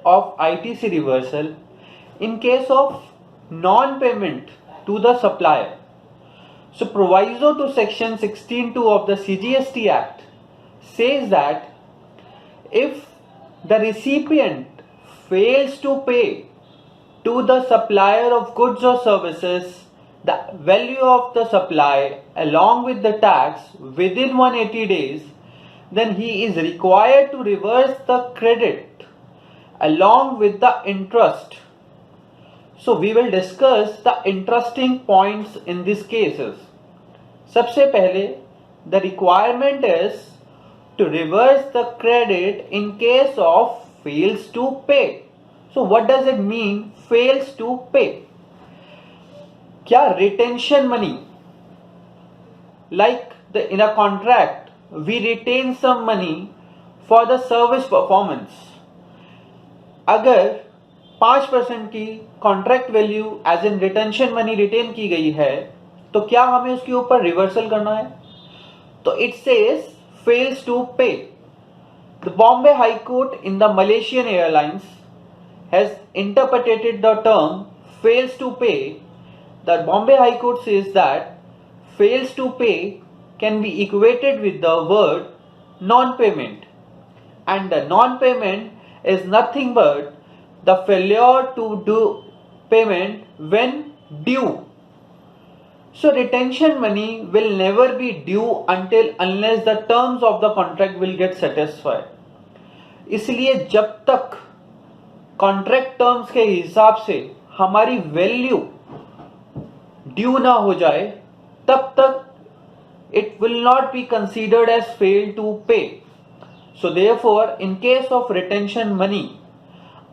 of ITC reversal in case of non-payment to the supplier. So proviso to section 16(2) of the CGST Act says that if the recipient fails to pay to the supplier of goods or services the value of the supply along with the tax within 180 days, then he is required to reverse the credit along with the interest. So we will discuss the interesting points in these cases. सबसे पहले, the requirement is to reverse the credit in case of fails to pay. So what does it mean, fails to pay? क्या retention money, like in a contract we retain some money for the service performance, अगर 5% की contract value as in retention money retain की गई है तो क्या हमें उसके ऊपर रिवर्सल करना है? तो it says fails to pay. The Bombay High Court in the Malaysian Airlines has interpreted the term fails to pay. The Bombay High Court says that fails to pay can be equated with the word non-payment, and the non-payment is nothing but the failure to do payment when due. So retention money will never be due unless the terms of the contract will get satisfied. इसलिए जब तक contract terms के हिसाब से हमारी value due ना हो जाए तब तक it will not be considered as failed to pay. So therefore, in case of retention money,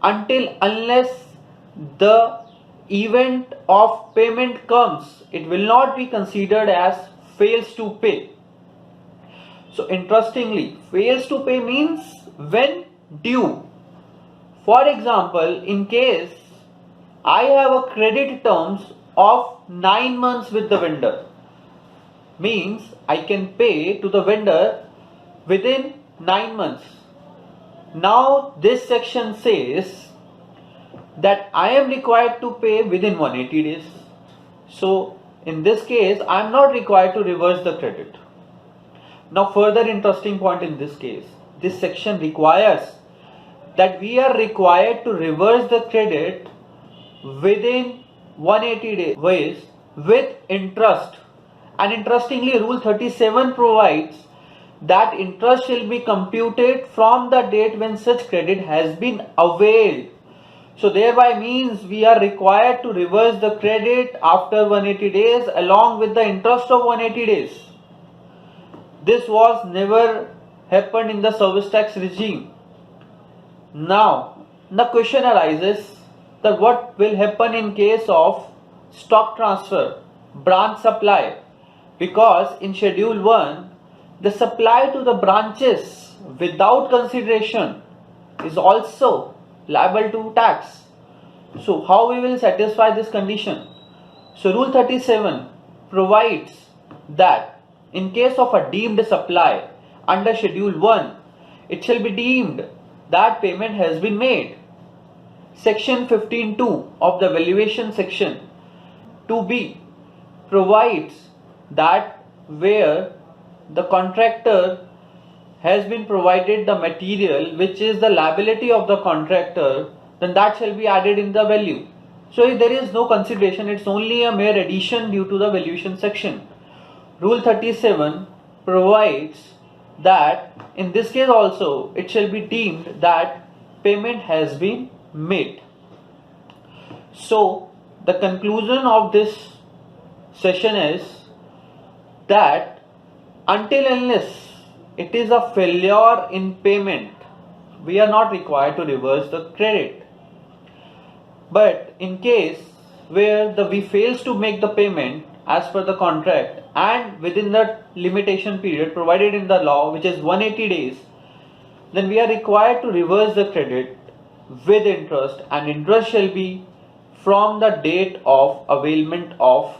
unless the event of payment comes, it will not be considered as fails to pay. So interestingly, fails to pay means when due. For example, in case I have a credit terms of 9 months with the vendor, means I can pay to the vendor within 9 months. Now this section says that I am required to pay within 180 days. So in this case I am not required to reverse the credit. Now further interesting point in this case, this section requires that we are required to reverse the credit within 180 days with interest. And interestingly, Rule 37 provides that interest shall be computed from the date when such credit has been availed. So thereby means we are required to reverse the credit after 180 days along with the interest of 180 days. This was never happened in the service tax regime. Now the question arises that what will happen in case of stock transfer, branch supply? Because in Schedule 1, the supply to the branches without consideration is also liable to tax. So how we will satisfy this condition? So Rule 37 provides that in case of a deemed supply under Schedule 1, it shall be deemed that payment has been made. Section 15(2) of the valuation section 2B provides that where the contractor has been provided the material which is the liability of the contractor, then that shall be added in the value. So if there is no consideration, it's only a mere addition due to the valuation section. Rule 37 provides that in this case also it shall be deemed that payment has been made. So the conclusion of this session is that unless it is a failure in payment, we are not required to reverse the credit. But in case where we fails to make the payment as per the contract and within the limitation period provided in the law, which is 180 days, then we are required to reverse the credit with interest, and interest shall be from the date of availment of